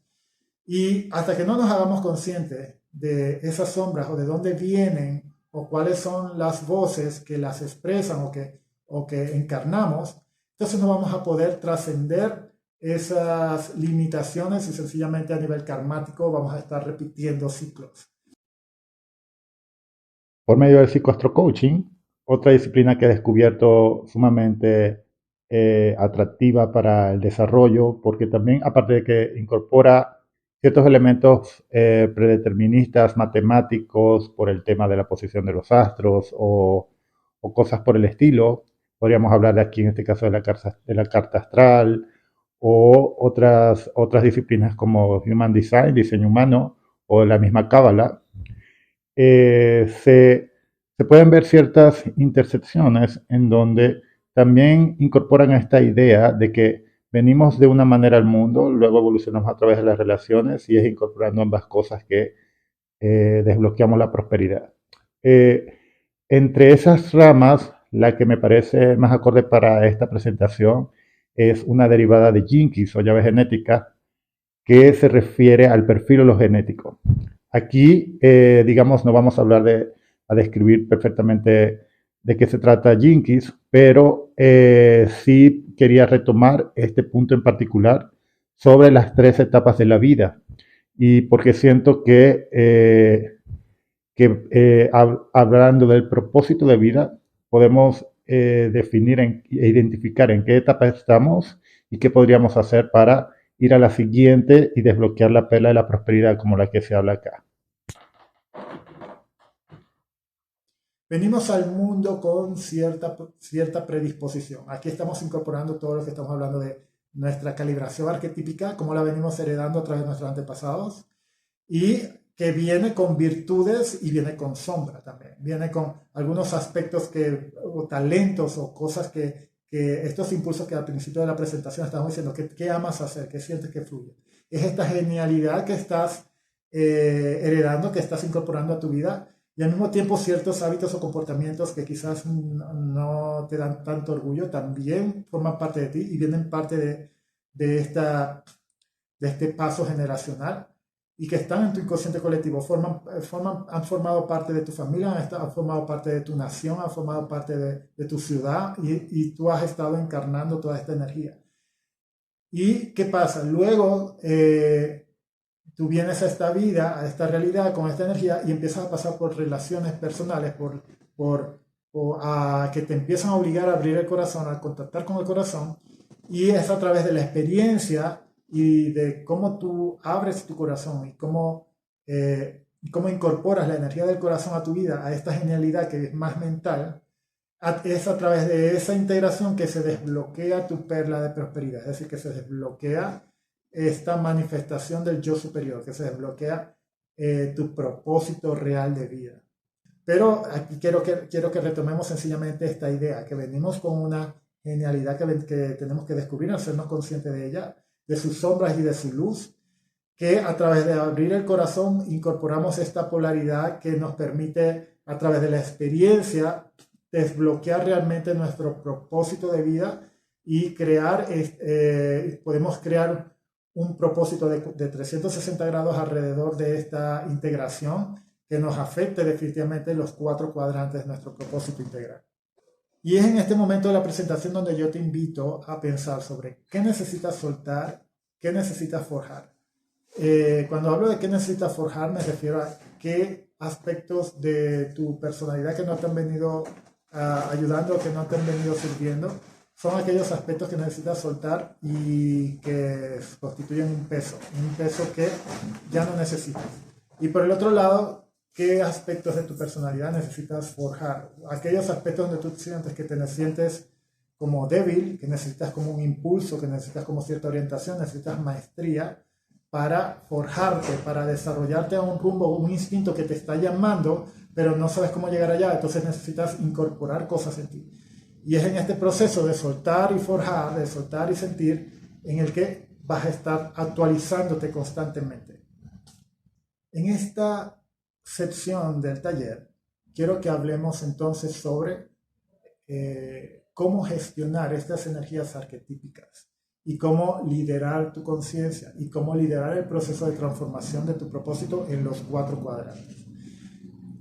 Y hasta que no nos hagamos conscientes de esas sombras o de dónde vienen o cuáles son las voces que las expresan o que encarnamos, entonces no vamos a poder trascender esas limitaciones y sencillamente a nivel karmático vamos a estar repitiendo ciclos. Por medio del psicoastrocoaching, otra disciplina que he descubierto sumamente atractiva para el desarrollo, porque también, aparte de que incorpora ciertos elementos predeterministas matemáticos por el tema de la posición de los astros o cosas por el estilo, podríamos hablar de aquí en este caso de la carta astral o otras disciplinas como Human Design, diseño humano o la misma Cábala, se pueden ver ciertas intersecciones en donde también incorporan esta idea de que venimos de una manera al mundo, luego evolucionamos a través de las relaciones y es incorporando ambas cosas que desbloqueamos la prosperidad. Eh, Entre esas ramas, la que me parece más acorde para esta presentación es una derivada de Jinkies o llave genética que se refiere al perfil hologenético. Aquí, digamos, no vamos a hablar a describir perfectamente de qué se trata Jinkies, pero sí quería retomar este punto en particular sobre las tres etapas de la vida y porque siento que hablando del propósito de vida podemos definir e identificar en qué etapa estamos y qué podríamos hacer para ir a la siguiente y desbloquear la perla de la prosperidad como la que se habla acá. Venimos al mundo con cierta predisposición. Aquí estamos incorporando todo lo que estamos hablando de nuestra calibración arquetípica, cómo la venimos heredando a través de nuestros antepasados, y que viene con virtudes y viene con sombra también. Viene con algunos aspectos o talentos o cosas que estos impulsos que al principio de la presentación estamos diciendo, ¿qué amas hacer? ¿Qué sientes que fluye? Es esta genialidad que estás heredando, que estás incorporando a tu vida, y al mismo tiempo ciertos hábitos o comportamientos que quizás no te dan tanto orgullo también forman parte de ti y vienen parte de este paso generacional y que están en tu inconsciente colectivo, han formado parte de tu familia, han formado parte de tu nación, han formado parte de tu ciudad y tú has estado encarnando toda esta energía. ¿Y qué pasa? Luego tú vienes a esta vida, a esta realidad con esta energía y empiezas a pasar por relaciones personales, que te empiezan a obligar a abrir el corazón, a contactar con el corazón, y es a través de la experiencia y de cómo tú abres tu corazón y cómo incorporas la energía del corazón a tu vida, a esta genialidad que es más mental. Es a través de esa integración que se desbloquea tu perla de prosperidad, es decir, que se desbloquea esta manifestación del yo superior, que se desbloquea tu propósito real de vida. Pero aquí quiero que retomemos sencillamente esta idea, que venimos con una genialidad que tenemos que descubrir, hacernos conscientes de ella, de sus sombras y de su luz, que a través de abrir el corazón incorporamos esta polaridad que nos permite, a través de la experiencia, desbloquear realmente nuestro propósito de vida y podemos crear un propósito de 360 grados alrededor de esta integración que nos afecte definitivamente los 4 cuadrantes de nuestro propósito integral. Y es en este momento de la presentación donde yo te invito a pensar sobre qué necesitas soltar, qué necesitas forjar. Cuando hablo de qué necesitas forjar, me refiero a qué aspectos de tu personalidad que no te han venido ayudando, que no te han venido sirviendo, son aquellos aspectos que necesitas soltar y que constituyen un peso que ya no necesitas. Y por el otro lado, ¿qué aspectos de tu personalidad necesitas forjar? Aquellos aspectos donde tú sientes que te sientes como débil, que necesitas como un impulso, que necesitas como cierta orientación, necesitas maestría para forjarte, para desarrollarte a un rumbo, un instinto que te está llamando, pero no sabes cómo llegar allá, entonces necesitas incorporar cosas en ti. Y es en este proceso de soltar y forjar, de soltar y sentir, en el que vas a estar actualizándote constantemente. En esta sección del taller, quiero que hablemos entonces sobre cómo gestionar estas energías arquetípicas y cómo liderar tu conciencia y cómo liderar el proceso de transformación de tu propósito en los 4 cuadrantes.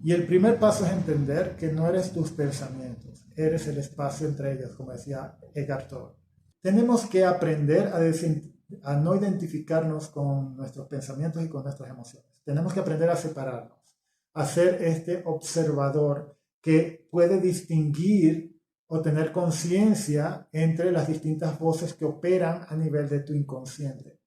Y el primer paso es entender que no eres tus pensamientos, eres el espacio entre ellos, como decía Eckhart Tolle. Tenemos que aprender a no identificarnos con nuestros pensamientos y con nuestras emociones. Tenemos que aprender a separarnos, a ser este observador que puede distinguir o tener conciencia entre las distintas voces que operan a nivel de tu inconsciente.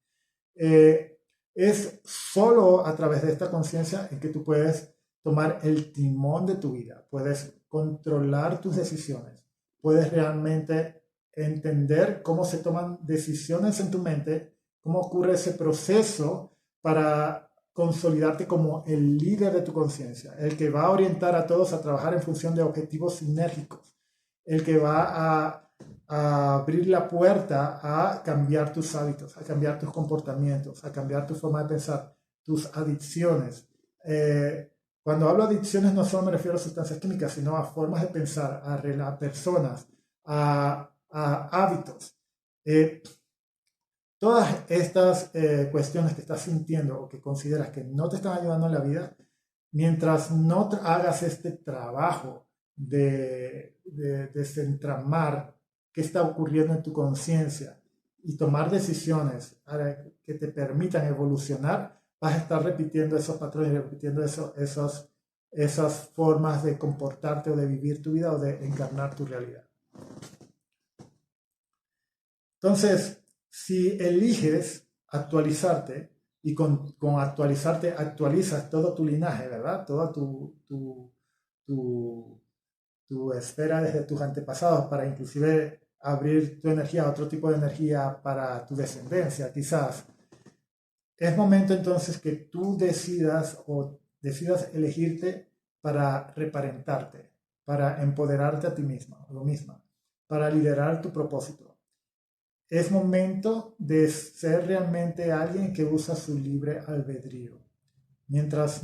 Es solo a través de esta conciencia en que tú puedes tomar el timón de tu vida, puedes controlar tus decisiones, puedes realmente entender cómo se toman decisiones en tu mente, cómo ocurre ese proceso para consolidarte como el líder de tu conciencia, el que va a orientar a todos a trabajar en función de objetivos sinérgicos, el que va a abrir la puerta a cambiar tus hábitos, a cambiar tus comportamientos, a cambiar tu forma de pensar, tus adicciones. Cuando hablo de adicciones no solo me refiero a sustancias químicas, sino a formas de pensar, a personas, a hábitos. Todas estas cuestiones que estás sintiendo o que consideras que no te están ayudando en la vida, mientras no hagas este trabajo de desentramar qué está ocurriendo en tu conciencia y tomar decisiones que te permitan evolucionar, vas a estar repitiendo esos patrones, repitiendo esas formas de comportarte o de vivir tu vida o de encarnar tu realidad. Entonces, si eliges actualizarte, y con actualizarte actualizas todo tu linaje, ¿verdad? Toda tu esfera desde tus antepasados para inclusive abrir tu energía a otro tipo de energía para tu descendencia, quizás. es momento entonces que tú decidas elegirte para reparentarte, para empoderarte a ti misma o misma, para liderar tu propósito. Es momento de ser realmente alguien que usa su libre albedrío. Mientras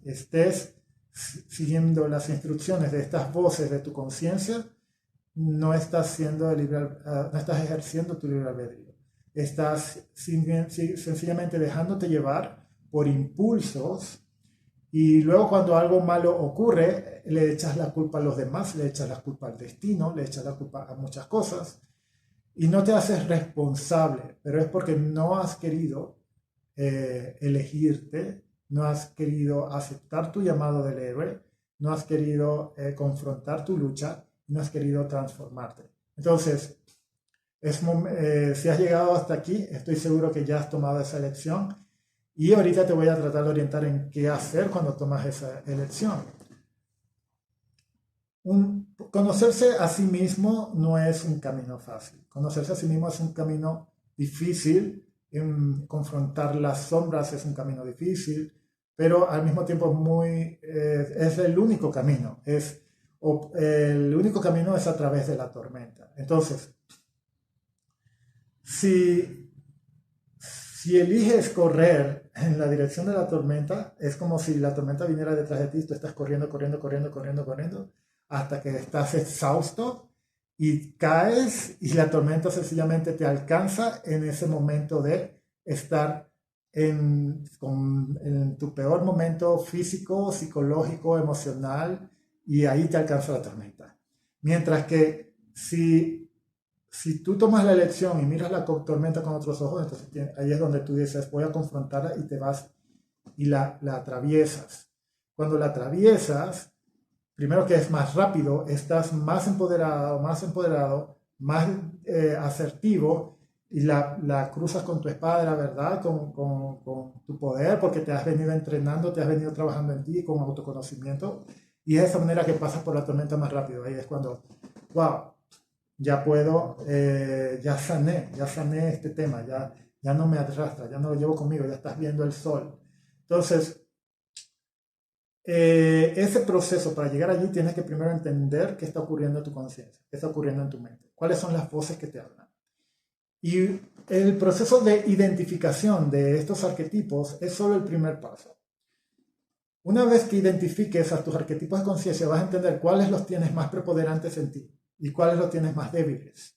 estés siguiendo las instrucciones de estas voces de tu conciencia, no estás ejerciendo tu libre albedrío. Estás sencillamente dejándote llevar por impulsos, y luego cuando algo malo ocurre, le echas la culpa a los demás, le echas la culpa al destino, le echas la culpa a muchas cosas, y no te haces responsable, pero es porque no has querido elegirte, no has querido aceptar tu llamado del héroe, no has querido confrontar tu lucha, no has querido transformarte. Entonces, si has llegado hasta aquí, estoy seguro que ya has tomado esa elección, y ahorita te voy a tratar de orientar en qué hacer cuando tomas esa elección. Conocerse a sí mismo no es un camino fácil. Conocerse a sí mismo es un camino difícil. Confrontar las sombras es un camino difícil, pero al mismo tiempo es el único camino. El único camino es a través de la tormenta. Entonces, si eliges correr en la dirección de la tormenta, es como si la tormenta viniera detrás de ti, tú estás corriendo, hasta que estás exhausto y caes, y la tormenta sencillamente te alcanza en ese momento de estar en tu peor momento físico, psicológico, emocional, y ahí te alcanza la tormenta. Mientras que si tú tomas la elección y miras la tormenta con otros ojos, entonces ahí es donde tú dices, voy a confrontarla, y te vas y la atraviesas. Cuando la atraviesas, primero que es más rápido, estás más empoderado, más asertivo, y la cruzas con tu espada de la verdad, con tu poder, porque te has venido entrenando, te has venido trabajando en ti con autoconocimiento, y es de esa manera que pasas por la tormenta más rápido. Ahí es cuando, wow, ya puedo, ya sané este tema, ya no me arrastra, ya no lo llevo conmigo, ya estás viendo el sol. Entonces, ese proceso para llegar allí tienes que primero entender qué está ocurriendo en tu conciencia, qué está ocurriendo en tu mente, cuáles son las voces que te hablan. Y el proceso de identificación de estos arquetipos es solo el primer paso. Una vez que identifiques a tus arquetipos de conciencia, vas a entender cuáles los tienes más preponderantes en ti y cuáles los tienes más débiles.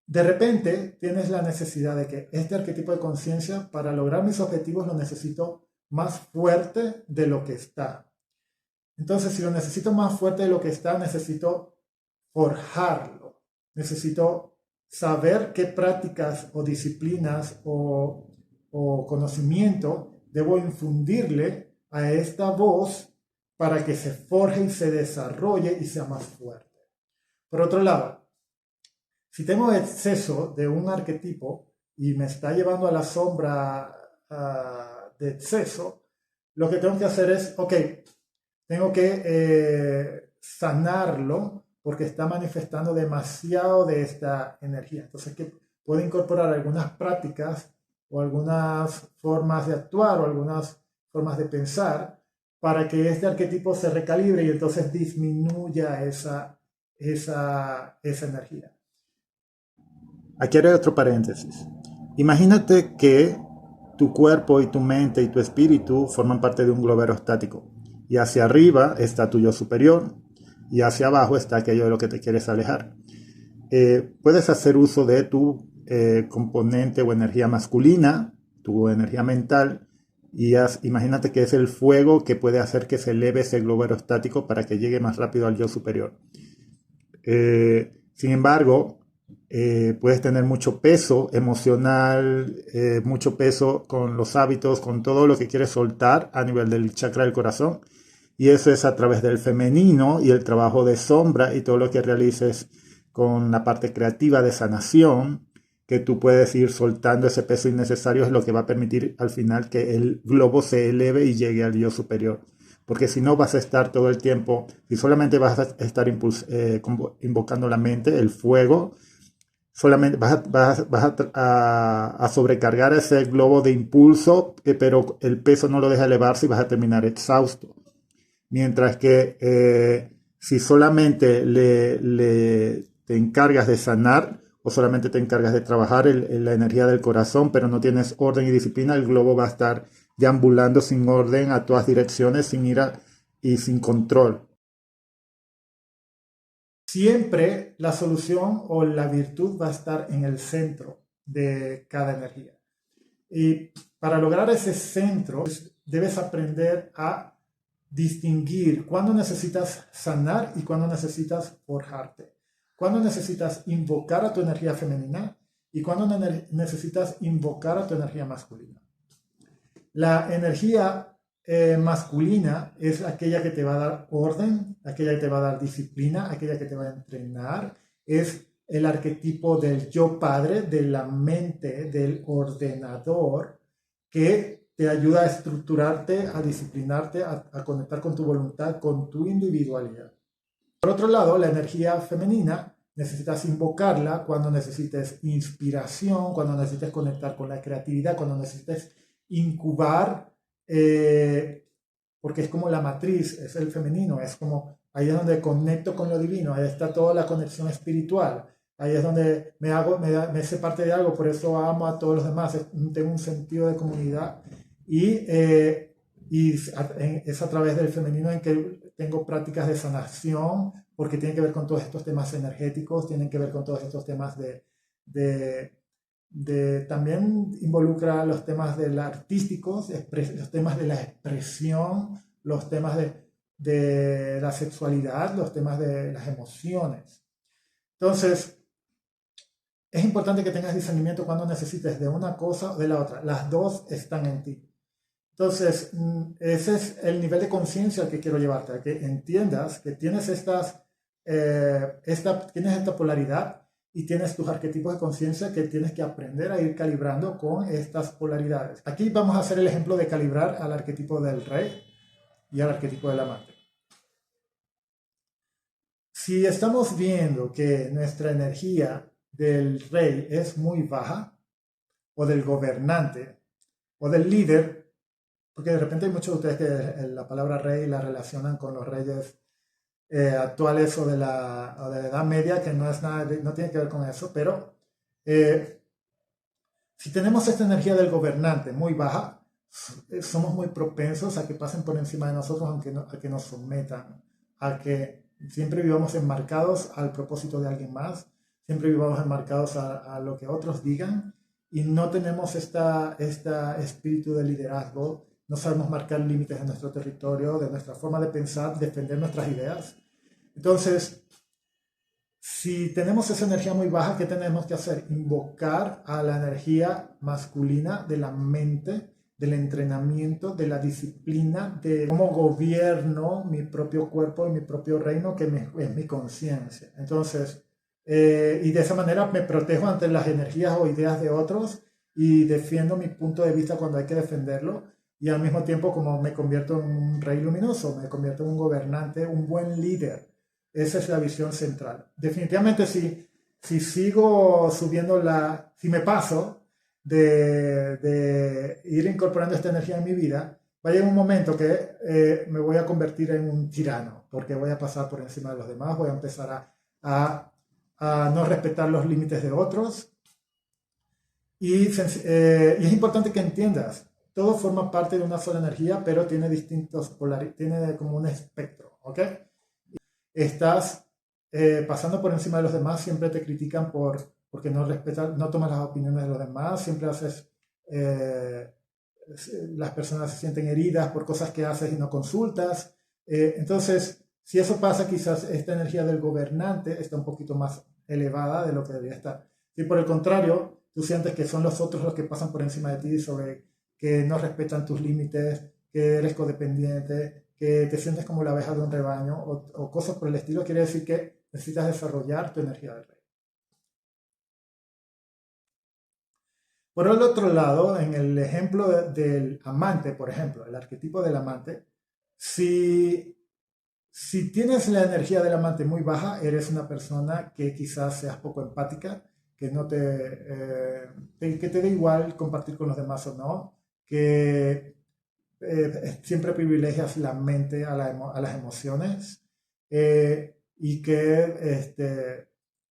De repente tienes la necesidad de que este arquetipo de conciencia, para lograr mis objetivos, lo necesito más fuerte de lo que está. Entonces, si lo necesito más fuerte de lo que está, necesito forjarlo. Necesito saber qué prácticas o disciplinas o conocimiento debo infundirle a esta voz para que se forje y se desarrolle y sea más fuerte. Por otro lado, si tengo exceso de un arquetipo y me está llevando a la sombra de exceso, lo que tengo que hacer es, tengo que sanarlo, porque está manifestando demasiado de esta energía. Entonces, que puedo incorporar algunas prácticas o algunas formas de actuar o algunas formas de pensar para que este arquetipo se recalibre y entonces disminuya esa energía. Aquí haré otro paréntesis. Imagínate que tu cuerpo y tu mente y tu espíritu forman parte de un globo aerostático, y hacia arriba está tu yo superior y hacia abajo está aquello de lo que te quieres alejar. Puedes hacer uso de tu componente o energía masculina, tu energía mental, y imagínate que es el fuego que puede hacer que se eleve ese globo aerostático para que llegue más rápido al yo superior. Sin embargo, puedes tener mucho peso emocional, mucho peso con los hábitos, con todo lo que quieres soltar a nivel del chakra del corazón, y eso es a través del femenino y el trabajo de sombra y todo lo que realices con la parte creativa de sanación, que tú puedes ir soltando ese peso innecesario, es lo que va a permitir al final que el globo se eleve y llegue al yo superior. Porque si no vas a estar todo el tiempo, si solamente vas a estar invocando la mente, el fuego, solamente a sobrecargar ese globo de impulso, pero el peso no lo deja elevarse y vas a terminar exhausto. Mientras que si solamente te encargas de sanar o solamente te encargas de trabajar la energía del corazón, pero no tienes orden y disciplina, el globo va a estar deambulando sin orden a todas direcciones, sin ira y sin control. Siempre la solución o la virtud va a estar en el centro de cada energía. Y para lograr ese centro, debes aprender a distinguir cuándo necesitas sanar y cuándo necesitas forjarte. Cuándo necesitas invocar a tu energía femenina y cuándo necesitas invocar a tu energía masculina. La energía masculina es aquella que te va a dar orden, aquella que te va a dar disciplina, aquella que te va a entrenar. Es el arquetipo del yo padre, de la mente, del ordenador, que te ayuda a estructurarte, a disciplinarte, a conectar con tu voluntad, con tu individualidad. Por otro lado, la energía femenina necesitas invocarla cuando necesites inspiración, cuando necesites conectar con la creatividad, cuando necesites incubar, porque es como la matriz, es el femenino, es como ahí es donde conecto con lo divino, ahí está toda la conexión espiritual, ahí es donde me sé parte de algo, por eso amo a todos los demás, tengo un sentido de comunidad y es a través del femenino en que tengo prácticas de sanación, porque tienen que ver con todos estos temas energéticos, tienen que ver con todos estos temas también involucra los temas artísticos, los temas de la expresión, los temas de la sexualidad, los temas de las emociones. Entonces, es importante que tengas discernimiento cuando necesites de una cosa o de la otra. Las dos están en ti. Entonces, ese es el nivel de conciencia al que quiero llevarte, a que entiendas que tienes tienes esta polaridad y tienes tus arquetipos de conciencia que tienes que aprender a ir calibrando con estas polaridades. Aquí vamos a hacer el ejemplo de calibrar al arquetipo del rey y al arquetipo del amante. Si estamos viendo que nuestra energía del rey es muy baja, o del gobernante, o del líder, porque de repente hay muchos de ustedes que la palabra rey la relacionan con los reyes actuales o de la Edad Media, que no es nada, no tiene que ver con eso, pero si tenemos esta energía del gobernante muy baja, somos muy propensos a que pasen por encima de nosotros, a que nos sometan, a que siempre vivamos enmarcados al propósito de alguien más, siempre vivamos enmarcados a lo que otros digan, y no tenemos este espíritu de liderazgo, no sabemos marcar límites de nuestro territorio, de nuestra forma de pensar, defender nuestras ideas. Entonces, si tenemos esa energía muy baja, ¿qué tenemos que hacer? Invocar a la energía masculina de la mente, del entrenamiento, de la disciplina, de cómo gobierno mi propio cuerpo y mi propio reino, que es mi conciencia. Entonces, y de esa manera me protejo ante las energías o ideas de otros y defiendo mi punto de vista cuando hay que defenderlo. Y al mismo tiempo, como me convierto en un rey luminoso, me convierto en un gobernante, un buen líder. Esa es la visión central. Definitivamente, si sigo subiendo si me paso de ir incorporando esta energía en mi vida, va a llegar un momento que me voy a convertir en un tirano, porque voy a pasar por encima de los demás, voy a empezar a no respetar los límites de otros. Y es importante que entiendas, todo forma parte de una sola energía, pero tiene tiene como un espectro, ¿ok? Estás pasando por encima de los demás, siempre te critican porque no respetas, no tomas las opiniones de los demás, siempre las personas se sienten heridas por cosas que haces y no consultas. Entonces, si eso pasa, quizás esta energía del gobernante está un poquito más elevada de lo que debería estar. Si por el contrario, tú sientes que son los otros los que pasan por encima de ti, que no respetan tus límites, que eres codependiente, que te sientes como la abeja de un rebaño o cosas por el estilo, quiere decir que necesitas desarrollar tu energía del rey. Por el otro lado, en el ejemplo del amante, por ejemplo, el arquetipo del amante, si tienes la energía del amante muy baja, eres una persona que quizás seas poco empática, no que te dé igual compartir con los demás o no, que siempre privilegias la mente a las emociones, y que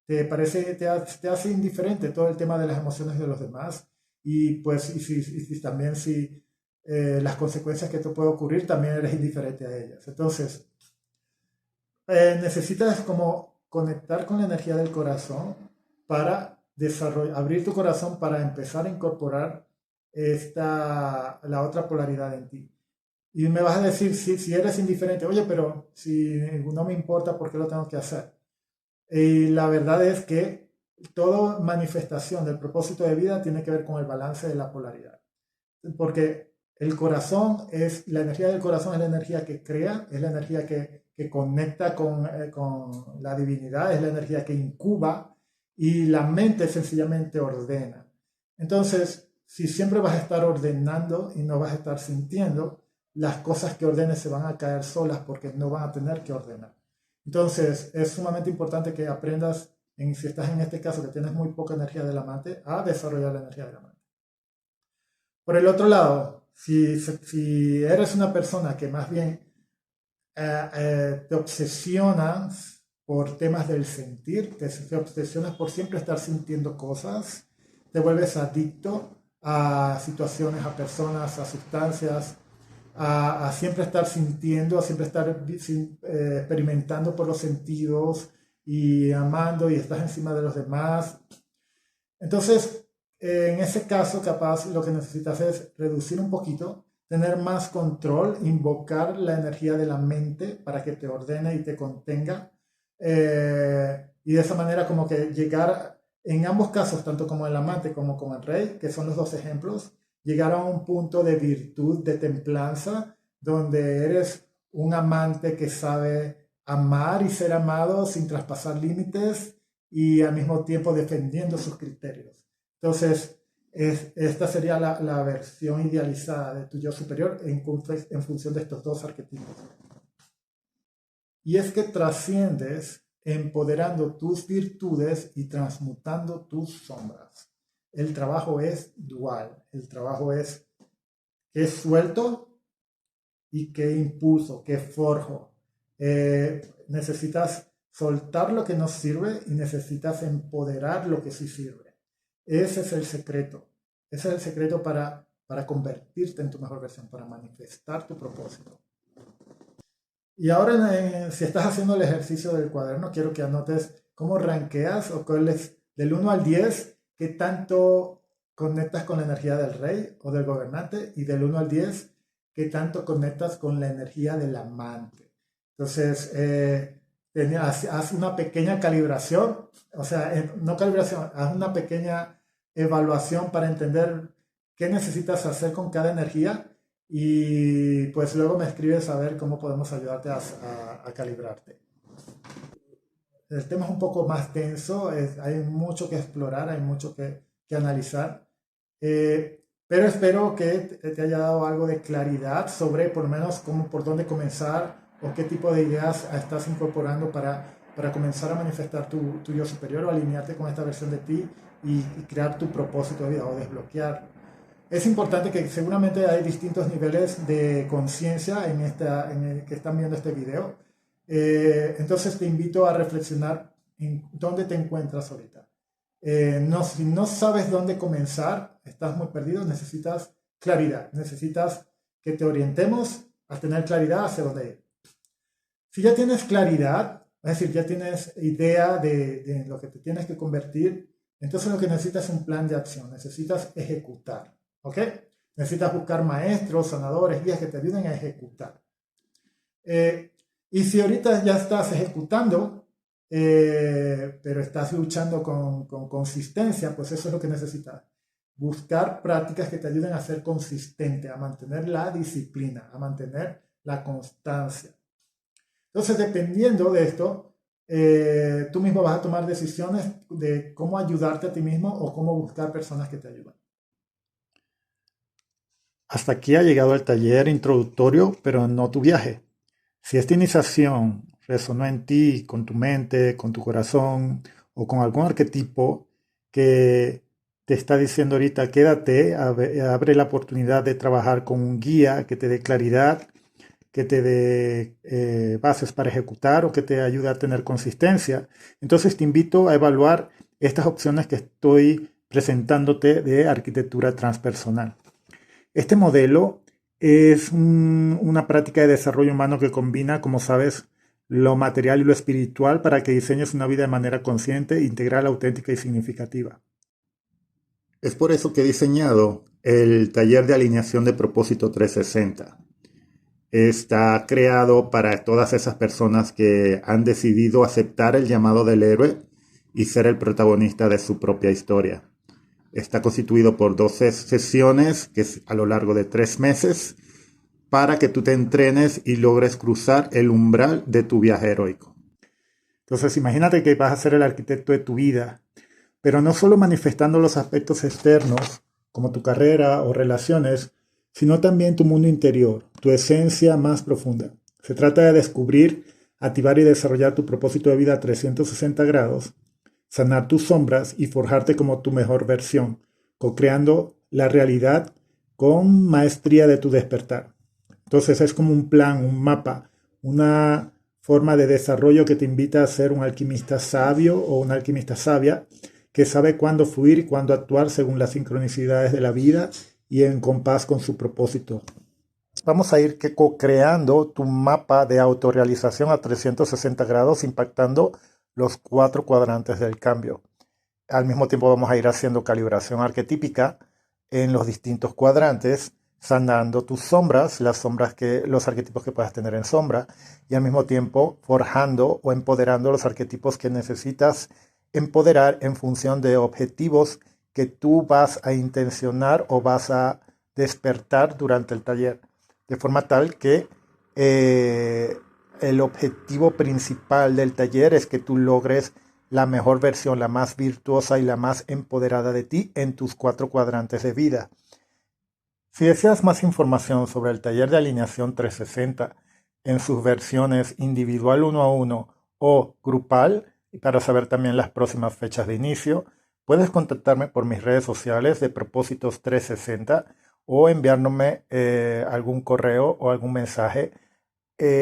te parece, te hace indiferente todo el tema de las emociones de los demás, y pues y también si las consecuencias que te puede ocurrir también eres indiferente a ellas. Entonces, necesitas como conectar con la energía del corazón para abrir tu corazón para empezar a incorporar la otra polaridad en ti. Y me vas a decir, si eres indiferente, oye, pero si no me importa, ¿por qué lo tengo que hacer? Y la verdad es que toda manifestación del propósito de vida tiene que ver con el balance de la polaridad. Porque el corazón la energía del corazón es la energía que crea, es la energía que conecta con la divinidad, es la energía que incuba, y la mente sencillamente ordena. Entonces, si siempre vas a estar ordenando y no vas a estar sintiendo, las cosas que ordenes se van a caer solas porque no van a tener que ordenar. Entonces, es sumamente importante que aprendas, si estás en este caso que tienes muy poca energía de la mente, a desarrollar la energía de la mente. Por el otro lado, si eres una persona que más bien te obsesionas por temas del sentir, te obsesionas por siempre estar sintiendo cosas, te vuelves adicto a situaciones, a personas, a sustancias, a siempre estar sintiendo, a siempre estar experimentando por los sentidos y amando, y estás encima de los demás. Entonces, en ese caso, capaz lo que necesitas es reducir un poquito, tener más control, invocar la energía de la mente para que te ordene y te contenga. Y de esa manera como que llegar, en ambos casos, tanto como el amante como el rey, que son los dos ejemplos, llegar a un punto de virtud, de templanza, donde eres un amante que sabe amar y ser amado sin traspasar límites y al mismo tiempo defendiendo sus criterios. Entonces, esta sería la versión idealizada de tu yo superior en función de estos dos arquetipos. Y es que trasciendes empoderando tus virtudes y transmutando tus sombras. El trabajo es dual. El trabajo es qué suelto y qué impulso, qué forjo. Necesitas soltar lo que no sirve y necesitas empoderar lo que sí sirve. Ese es el secreto. Ese es el secreto para convertirte en tu mejor versión, para manifestar tu propósito. Y ahora, si estás haciendo el ejercicio del cuaderno, quiero que anotes cómo rankeas o cuál es del 1 al 10, qué tanto conectas con la energía del rey o del gobernante, y del 1 al 10, qué tanto conectas con la energía del amante. Entonces, haz una pequeña calibración, o sea, no calibración, haz una pequeña evaluación para entender qué necesitas hacer con cada energía, y pues luego me escribes a ver cómo podemos ayudarte a calibrarte. El tema es un poco más denso, hay mucho que explorar, hay mucho que analizar, pero espero que te haya dado algo de claridad sobre por lo menos por dónde comenzar o qué tipo de ideas estás incorporando para comenzar a manifestar tu yo superior, o alinearte con esta versión de ti y crear tu propósito de vida o desbloquear. Es importante que seguramente hay distintos niveles de conciencia en que están viendo este video. Entonces te invito a reflexionar en dónde te encuentras ahorita. Si no sabes dónde comenzar, estás muy perdido, necesitas claridad, necesitas que te orientemos a tener claridad hacia dónde ir. Si ya tienes claridad, es decir, ya tienes idea de lo que te tienes que convertir, entonces lo que necesitas es un plan de acción, necesitas ejecutar. ¿Ok? Necesitas buscar maestros, sanadores, guías que te ayuden a ejecutar. Y si ahorita ya estás ejecutando, pero estás luchando con consistencia, pues eso es lo que necesitas. Buscar prácticas que te ayuden a ser consistente, a mantener la disciplina, a mantener la constancia. Entonces, dependiendo de esto, tú mismo vas a tomar decisiones de cómo ayudarte a ti mismo o cómo buscar personas que te ayuden. Hasta aquí ha llegado el taller introductorio, pero no tu viaje. Si esta iniciación resonó en ti, con tu mente, con tu corazón o con algún arquetipo que te está diciendo ahorita, quédate, abre la oportunidad de trabajar con un guía que te dé claridad, que te dé bases para ejecutar o que te ayude a tener consistencia. Entonces te invito a evaluar estas opciones que estoy presentándote de arquitectura transpersonal. Este modelo es una práctica de desarrollo humano que combina, como sabes, lo material y lo espiritual para que diseñes una vida de manera consciente, integral, auténtica y significativa. Es por eso que he diseñado el taller de alineación de propósito 360. Está creado para todas esas personas que han decidido aceptar el llamado del héroe y ser el protagonista de su propia historia. Está constituido por 12 sesiones, que es a lo largo de 3 meses, para que tú te entrenes y logres cruzar el umbral de tu viaje heroico. Entonces, imagínate que vas a ser el arquitecto de tu vida, pero no solo manifestando los aspectos externos, como tu carrera o relaciones, sino también tu mundo interior, tu esencia más profunda. Se trata de descubrir, activar y desarrollar tu propósito de vida a 360 grados, sanar tus sombras y forjarte como tu mejor versión, co-creando la realidad con maestría de tu despertar. Entonces es como un plan, un mapa, una forma de desarrollo que te invita a ser un alquimista sabio o una alquimista sabia que sabe cuándo fluir y cuándo actuar según las sincronicidades de la vida y en compás con su propósito. Vamos a ir co-creando tu mapa de autorrealización a 360 grados, impactando los 4 cuadrantes del cambio. Al mismo tiempo vamos a ir haciendo calibración arquetípica en los distintos cuadrantes, sanando tus sombras, los arquetipos que puedas tener en sombra, y al mismo tiempo forjando o empoderando los arquetipos que necesitas empoderar en función de objetivos que tú vas a intencionar o vas a despertar durante el taller, de forma tal que el objetivo principal del taller es que tú logres la mejor versión, la más virtuosa y la más empoderada de ti en tus 4 cuadrantes de vida. Si deseas más información sobre el taller de alineación 360 en sus versiones individual 1 a 1 o grupal, y para saber también las próximas fechas de inicio, puedes contactarme por mis redes sociales de Propósitos 360 o enviándome algún correo o algún mensaje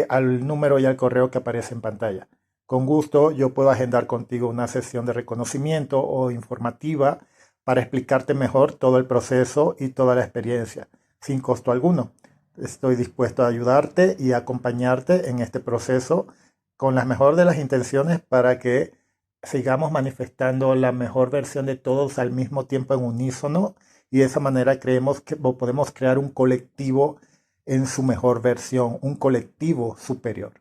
al número y al correo que aparece en pantalla. Con gusto yo puedo agendar contigo una sesión de reconocimiento o informativa para explicarte mejor todo el proceso y toda la experiencia, sin costo alguno. Estoy dispuesto a ayudarte y a acompañarte en este proceso con la mejor de las intenciones para que sigamos manifestando la mejor versión de todos al mismo tiempo en unísono, y de esa manera creemos que podemos crear un colectivo en su mejor versión, un colectivo superior.